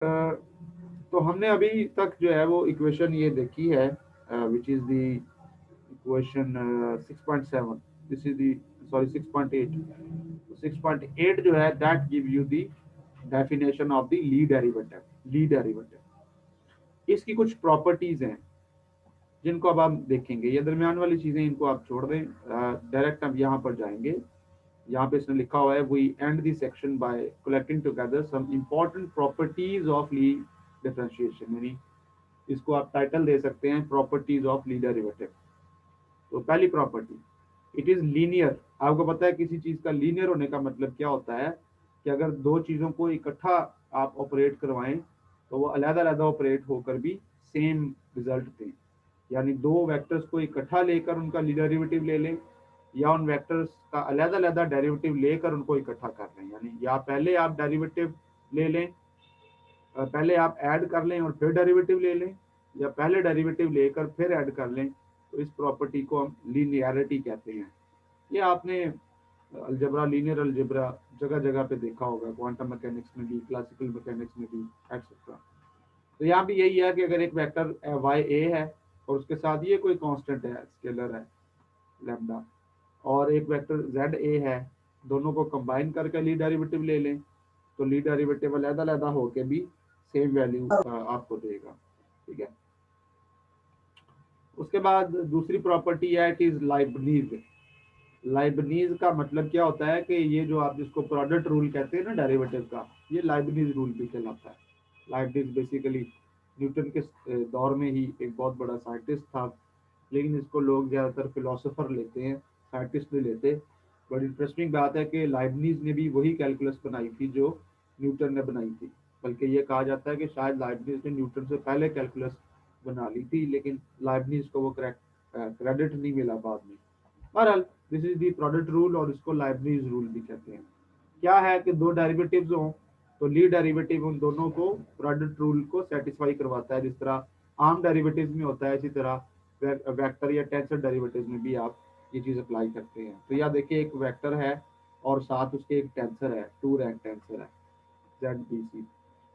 तो हमने अभी तक जो है वो इक्वेशन ये देखी है, which is the equation 6.7, this is the sorry 6.8। 6.8 जो है that give you the definition of the Lie derivative. Lie derivative, इसकी कुछ प्रॉपर्टीज हैं जिनको अब हम देखेंगे। ये दरमियान वाली चीजें इनको आप छोड़ दें, डायरेक्ट हम यहाँ पर जाएंगे। यहाँ पे इसने लिखा हुआ है we end the section by collecting together some important properties of Lie differentiation, यानी इसको आप टाइटल दे सकते हैं प्रॉपर्टीज ऑफ ली डेरिवेटिव। तो पहली प्रॉपर्टी, इट इज लीनियर। आपको पता है किसी चीज का लीनियर होने का मतलब क्या होता है कि अगर दो चीजों को इकट्ठा आप ऑपरेट करवाएं तो वो अलग अलग ऑपरेट होकर भी सेम रिजल्ट दें। यानी दो वेक्टर्स को इकट्ठा लेकर उनका डेरिवेटिव ले लें, या उन वेक्टर्स का अलग अलग डेरिवेटिव लेकर उनको इकट्ठा कर लें। यानी या पहले आप डेरिवेटिव ले लें, पहले आप ऐड कर लें और फिर डेरिवेटिव ले लें, या पहले डेरिवेटिव लेकर फिर ऐड कर लें। तो इस प्रॉपर्टी को हम लीनियरिटी कहते हैं। ये आपने अलजेब्रा, लीनियर अलजेब्रा जगह जगह पे देखा होगा, क्वांटम मैकेनिक्स में भी, क्लासिकल मैकेनिक्स में भी, एक्सेट्रा। तो यहाँ भी यही है कि अगर एक वेक्टर वाई ए है और उसके साथ ये कोई कांस्टेंट है, स्केलर है लैम्डा, और एक वेक्टर जेड ए है, दोनों को कंबाइन करके ली डेरिवेटिव ले लें तो ली डेरिवेटिव अलग अलग होके भी सेम वैल्यू आपको देगा। ठीक है। उसके बाद दूसरी प्रॉपर्टी है इट इज लाइबनीज। लाइबनीज का मतलब क्या होता है कि ये जो आप जिसको प्रोडक्ट रूल कहते हैं ना डेरिवेटिव का, ये लाइबनीज रूल भी कहलाता है। लाइबनीज बेसिकली न्यूटन के दौर में ही एक बहुत बड़ा साइंटिस्ट था, लेकिन इसको लोग ज़्यादातर फिलोसोफर लेते हैं, साइंटिस्ट नहीं लेते। बड़ी इंटरेस्टिंग बात है कि लाइबनीज ने भी वही कैलकुलस बनाई थी जो न्यूटन ने बनाई थी। बल्कि ये कहा जाता है कि शायद लाइबनीज ने न्यूटन से पहले कैलकुलस बना ली थी, लेकिन लाइबनीज को वो क्रेडिट नहीं मिला बाद में। बहरहाल this is the product rule और इसको लाइबनीज रूल भी कहते हैं। क्या है कि दो डेरिवेटिव्स हों तो ली डेरिवेटिव उन दोनों को प्रोडक्ट रूल को सेटिस्फाई करवाता है, जिस तरह आम डेरिवेटिव्स में होता है, इसी तरह वेक्टर या टेंसर डेरिवेटिव में भी आप ये चीज अप्लाई करते हैं। तो यह देखिए एक वेक्टर है और साथ उसके एक टेंसर है, टू रैंक टेंसर है जेड बी सी।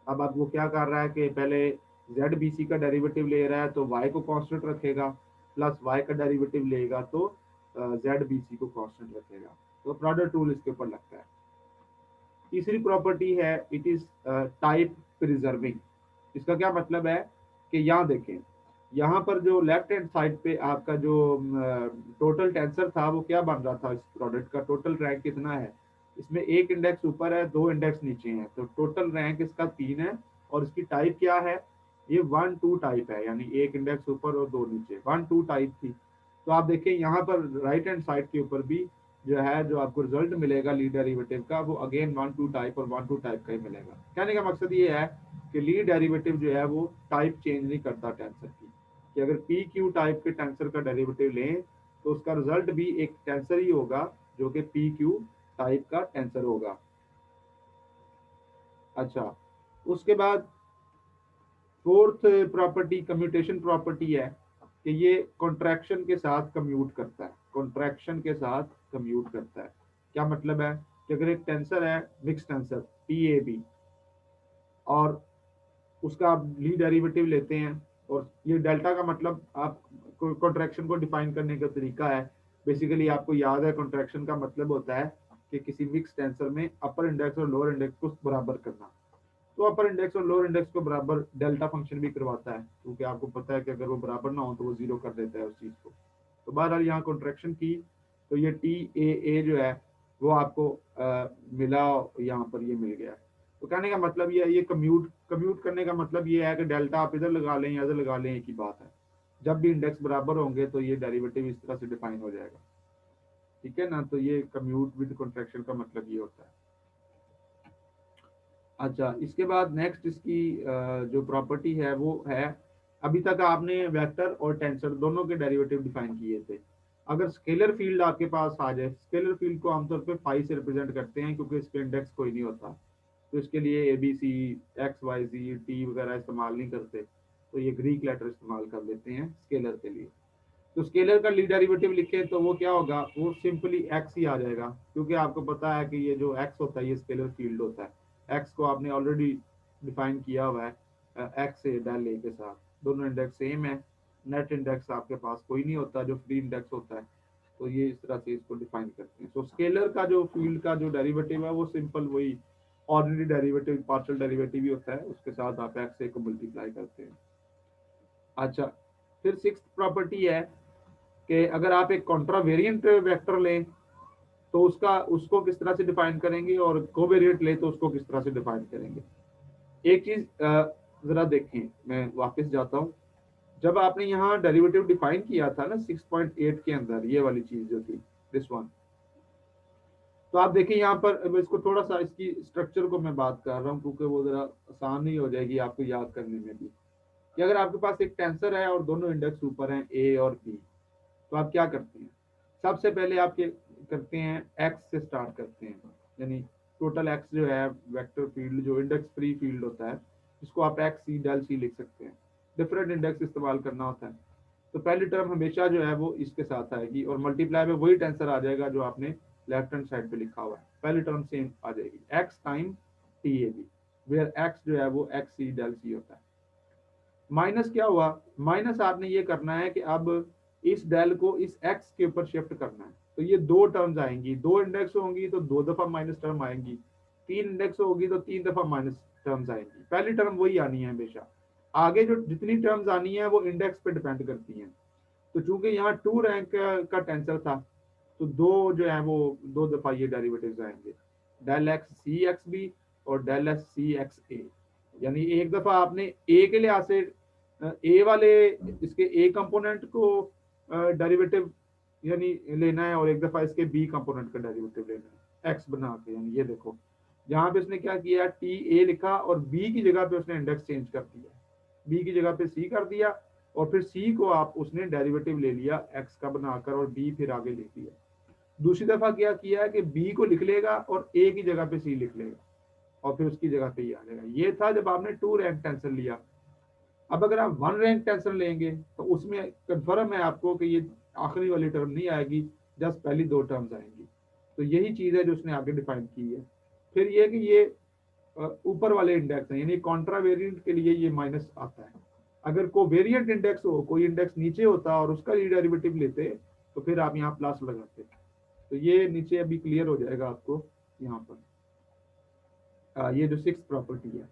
अब आपको क्या कर रहा है कि पहले जेड बी सी का डेरिवेटिव ले रहा है तो वाई को कांस्टेंट रखेगा, प्लस वाई का डेरिवेटिव लेगा तो जेड बी सी को कांस्टेंट रखेगा। तो प्रोडक्ट रूल इसके ऊपर लगता है। तीसरी प्रॉपर्टी है इट इज टाइप प्रिजर्विंग। इसका क्या मतलब है कि यहाँ देखें, यहाँ पर जो लेफ्ट हैंड साइड पे आपका जो टोटल टेंसर था वो क्या बन रहा था, इस प्रोडक्ट का टोटल रैंक कितना है। इसमें एक इंडेक्स ऊपर है, दो इंडेक्स नीचे हैं, तो टोटल रैंक इसका 3 है। और इसकी टाइप क्या है, ये 1 2 टाइप है, यानी एक इंडेक्स ऊपर और दो नीचे, 1 2 टाइप थी। तो आप देखिए यहाँ पर राइट हैंड साइड के ऊपर भी जो है जो आपको रिजल्ट मिलेगा ली डेरिवेटिव का वो अगेन 1 2 टाइप और 1 2 टाइप का ही मिलेगा। कहने का मकसद ये है कि ली डेरिवेटिव जो है वो टाइप चेंज नहीं करता टेंसर की, कि अगर पी क्यू टाइप के टेंसर का डेरिवेटिव लें तो उसका रिजल्ट भी एक टेंसर ही होगा जो कि पी क्यू टाइप का टेंसर होगा। अच्छा, उसके बाद फोर्थ प्रॉपर्टी कम्यूटेशन प्रॉपर्टी है कि ये कॉन्ट्रैक्शन के साथ कम्यूट करता है। कॉन्ट्रैक्शन के साथ कम्यूट करता है क्या मतलब है कि अगर एक टेंसर है mix tensor P A B और उसका आप ली डेरिवेटिव लेते हैं, और ये डेल्टा का मतलब आप कॉन्ट्रैक्शन को डिफाइन करने का तरीका है। बेसिकली आपको याद है कॉन्ट्रैक्शन का मतलब होता है कि किसी मिक्स टेंसर में अपर इंडेक्स और लोअर इंडेक्स को बराबर करना। तो अपर इंडेक्स और लोअर इंडेक्स को बराबर डेल्टा फंक्शन भी करवाता है, क्योंकि आपको पता है कि अगर वो बराबर ना हो तो वो जीरो कर देता है उस चीज को। तो बहरहाल यहाँ कॉन्ट्रैक्शन की तो ये टी ए जो है वो आपको मिला, यहाँ पर ये मिल गया। तो कहने का मतलब ये है, ये कम्यूट कम्यूट करने का मतलब ये है कि डेल्टा आप इधर लगा लें या इधर लगा लें एक ही बात है। जब भी इंडेक्स बराबर होंगे तो ये डेरिवेटिव इस तरह से डिफाइन हो जाएगा। ठीक है ना, तो ये कम्यूट विद कॉन्ट्रैक्शन का मतलब ये होता है। अच्छा, इसके बाद नेक्स्ट इसकी जो प्रॉपर्टी है वो है, अभी तक आपने वेक्टर और टेंसर दोनों के डेरिवेटिव डिफाइन किए थे। अगर स्केलर फील्ड आपके पास आ जाए, स्केलर फील्ड को आमतौर पे फाई से रिप्रेजेंट करते हैं क्योंकि इसके इंडेक्स कोई नहीं होता, तो इसके लिए A B C X Y Z T वगैरह इस्तेमाल नहीं करते, तो ये ग्रीक लेटर इस्तेमाल कर लेते हैं स्केलर के लिए। तो स्केलर का ली डेरिवेटिव लिखे तो वो क्या होगा, वो सिंपली एक्स ही आ जाएगा, क्योंकि आपको पता है कि ये जो एक्स होता है ये स्केलर फील्ड होता है। एक्स को आपने ऑलरेडी डिफाइन किया हुआ है एक्स ए डेल ए के साथ, दोनों इंडेक्स सेम है, नेट इंडेक्स आपके पास कोई नहीं होता जो फ्री इंडेक्स होता है, तो ये इस तरह से इसको डिफाइन करते हैं। तो स्केलर का जो फील्ड का जो डेरिवेटिव है वो सिंपल वही ऑर्डिनरी डेरिवेटिव पार्शियल डेरिवेटिव ही होता है, उसके साथ आप एक्स ए को मल्टीप्लाई करते हैं। अच्छा, फिर सिक्स्थ प्रॉपर्टी है कि अगर आप एक कॉन्ट्रावेरिएंट वेक्टर लें तो उसका उसको किस तरह से डिफाइन करेंगे, और कोवेरिएंट ले तो उसको किस तरह से डिफाइन करेंगे। एक चीज जरा देखें, मैं वापस जाता हूँ। जब आपने यहाँ डेरिवेटिव डिफाइन किया था ना 6.8 के अंदर, ये वाली चीज जो थी दिस वन, तो आप देखिए यहाँ पर, अब इसको थोड़ा सा इसकी स्ट्रक्चर को मैं बात कर रहा हूँ क्योंकि वो जरा आसान नहीं हो जाएगी आपको याद करने में भी, कि अगर आपके पास एक टेंसर है और दोनों इंडेक्स ऊपर हैं ए और बी, तो आप क्या करते हैं, सबसे पहले आप ये करते हैं एक्स से स्टार्ट करते हैं, यानी टोटल एक्स जो है वेक्टर फील्ड जो इंडेक्स फ्री फील्ड होता है, जिसको आप एक्स सी डेल सी लिख सकते हैं, डिफरेंट इंडेक्स इस्तेमाल करना होता है। तो पहली टर्म हमेशा जो है वो इसके साथ आएगी और मल्टीप्लाई में वही टेंसर आ जाएगा जो आपने लेफ्ट हैंड साइड पे लिखा हुआ है, पहली टर्म सेम आ जाएगी X time T A B, where X जो है वो एक्स सी डेल सी होता है। माइनस क्या हुआ, माइनस आपने ये करना है कि अब इस डेल को इस एक्स के ऊपर शिफ्ट करना है, तो ये दो टर्म्स आएंगी, दो इंडेक्स होंगी तो दो दफा माइनस टर्म आएंगी, तीन इंडेक्स होगी तो तीन दफा माइनस टर्म्स आएंगी, पहली टर्म वही आनी है हमेशा, आगे जो जितनी टर्म्स आनी है वो इंडेक्स पे डिपेंड करती हैं। तो चूंकि यहाँ टू रैंक का टेंसर था, तो दो जो है वो दो दफा ये डेरिवेटिव्स आएंगे, डेल एक्स सी एक्स बी और डेल एक्स सी एक्स ए, यानी एक दफा आपने ए के लिहाज से ए वाले इसके ए कंपोनेंट को डेरिवेटिव यानी लेना है, और एक दफा इसके बी कंपोनेंट का डेरिवेटिव लेना है एक्स बना के। यानी ये देखो यहाँ पे उसने क्या किया, टी ए लिखा और बी की जगह पे उसने इंडेक्स चेंज कर दिया, बी की जगह पे सी कर दिया, और फिर सी को आप उसने डेरिवेटिव ले लिया एक्स का बनाकर और बी फिर आगे लिख दिया। दूसरी दफा क्या किया है कि बी को लिख लेगा और ए की जगह पे सी लिख लेगा और फिर उसकी जगह पे ही आ जाएगा। ये था जब आपने टू रैंक टेंसर लिया। अब अगर आप वन रैंक टेंसर लेंगे तो उसमें कन्फर्म है आपको कि ये आखिरी वाली टर्म नहीं आएगी, जस्ट पहली दो टर्म्स आएंगी। तो यही चीज है जो उसने आगे डिफाइन की है। फिर ये कि ये ऊपर वाले इंडेक्स हैं, यानी कॉन्ट्रावेरिएंट के लिए ये माइनस आता है। अगर कोवेरिएंट इंडेक्स हो, कोई इंडेक्स नीचे होता और उसका डेरिवेटिव लेते तो फिर आप यहाँ प्लस लगाते। तो ये नीचे अभी क्लियर हो जाएगा आपको यहाँ पर। ये जो सिक्स प्रॉपर्टी है,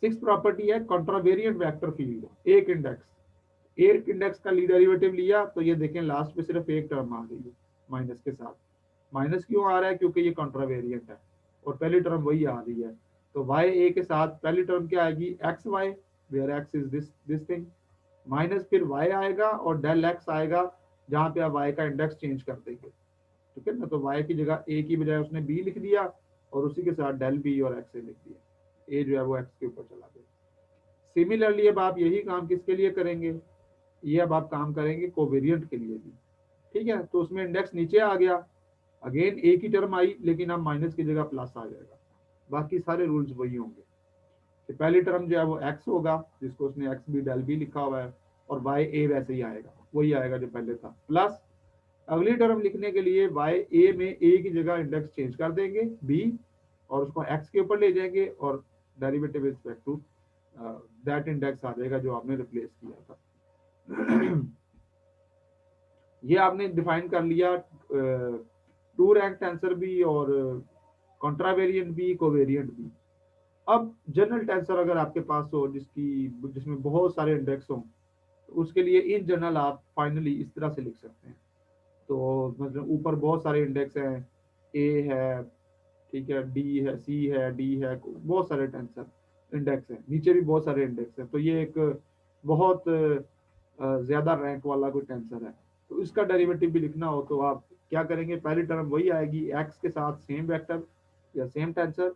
सिक्स प्रॉपर्टी है कॉन्ट्रावेरिएंट वेक्टर फील्ड, एक इंडेक्स का ली डेरिवेटिव लिया तो ये देखें लास्ट में सिर्फ एक टर्म आ गई है माइनस के साथ। माइनस क्यों आ रहा है, क्योंकि ये कॉन्ट्रावेरिएंट है और पहली टर्म वही आ रही है। तो वाई ए के साथ पहली टर्म क्या आएगी, X Y, where X is this thing, minus फिर वाई आएगा और डेल एक्स आएगा, जहां पे आप वाई का इंडेक्स चेंज कर देंगे, ठीक है ना। तो वाई की जगह ए की बजाय उसने बी लिख दिया और उसी के साथ डेल बी और एक्स ए लिख दिया, ए जो है वो एक्स के ऊपर चला गया। सिमिलरली अब आप यही काम किसके लिए करेंगे, ये अब आप काम करेंगे कोवेरिएंट के लिए भी, ठीक है। तो उसमें इंडेक्स नीचे आ गया, अगेन ए की टर्म आई लेकिन अब माइनस की जगह प्लस आ जाएगा, बाकी सारे रूल्स वही होंगे। कि पहली टर्म जो है वो एक्स होगा जिसको उसने एक्स बी डेल बी लिखा हुआ है, और वाई ए वैसे ही आएगा, वही आएगा जो पहले था, प्लस अगली टर्म लिखने के लिए वाई ए में ए की जगह इंडेक्स चेंज कर देंगे बी और उसको एक्स के ऊपर ले जाएंगे और derivative respect to that index आ जाएगा जो आपने रिप्लेस किया था। ये आपने डिफाइन कर लिया टू रैंक टेंसर भी और कॉन्ट्रावेरिएंट भी कोवेरिएंट भी। अब जनरल टेंसर अगर आपके पास हो जिसमें बहुत सारे इंडेक्स हों, तो उसके लिए इन जनरल आप फाइनली इस तरह से लिख सकते हैं। तो मतलब ऊपर बहुत सारे इंडेक्स हैं, ए है, ठीक है, डी है, सी है, डी है, बहुत सारे टेंसर इंडेक्स हैं, नीचे भी बहुत सारे इंडेक्स हैं। तो ये एक बहुत ज्यादा रैंक वाला कोई टेंसर है। तो इसका डेरिवेटिव भी लिखना हो तो आप क्या करेंगे, पहली टर्म वही आएगी एक्स के साथ सेम वेक्टर या सेम टेंसर,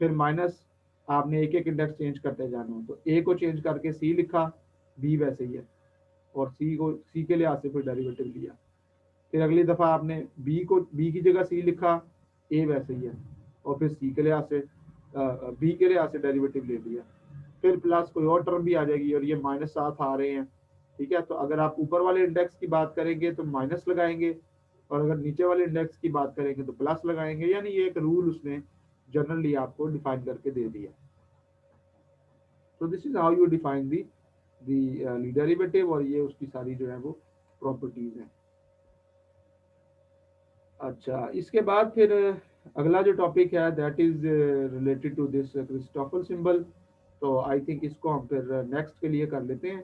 फिर माइनस आपने एक एक इंडेक्स चेंज करते जाना हो, तो ए को चेंज करके सी लिखा, बी वैसे ही है, और सी के लिहाज से फिर डेरिवेटिव लिया। फिर अगली दफा आपने बी की जगह सी लिखा, ए वैसे ही है, और फिर सी के लिहाज से बी के लिहाज से डेरिवेटिव ले लिया। फिर प्लस कोई और टर्म भी आ जाएगी और ये माइनस साथ आ रहे हैं, ठीक है। तो अगर आप ऊपर वाले इंडेक्स की बात करेंगे तो माइनस लगाएंगे, और अगर नीचे वाले इंडेक्स की बात करेंगे तो प्लस लगाएंगे। यानी ये एक रूल उसने जनरली आपको डिफाइन करके दे दिया। तो this is how you define the derivative, और ये उसकी सारी जो है वो प्रॉपर्टीज हैं। अच्छा, इसके बाद फिर अगला जो टॉपिक है that is related to this Christoffel symbol. तो आई थिंक इसको हम फिर नेक्स्ट के लिए कर लेते हैं।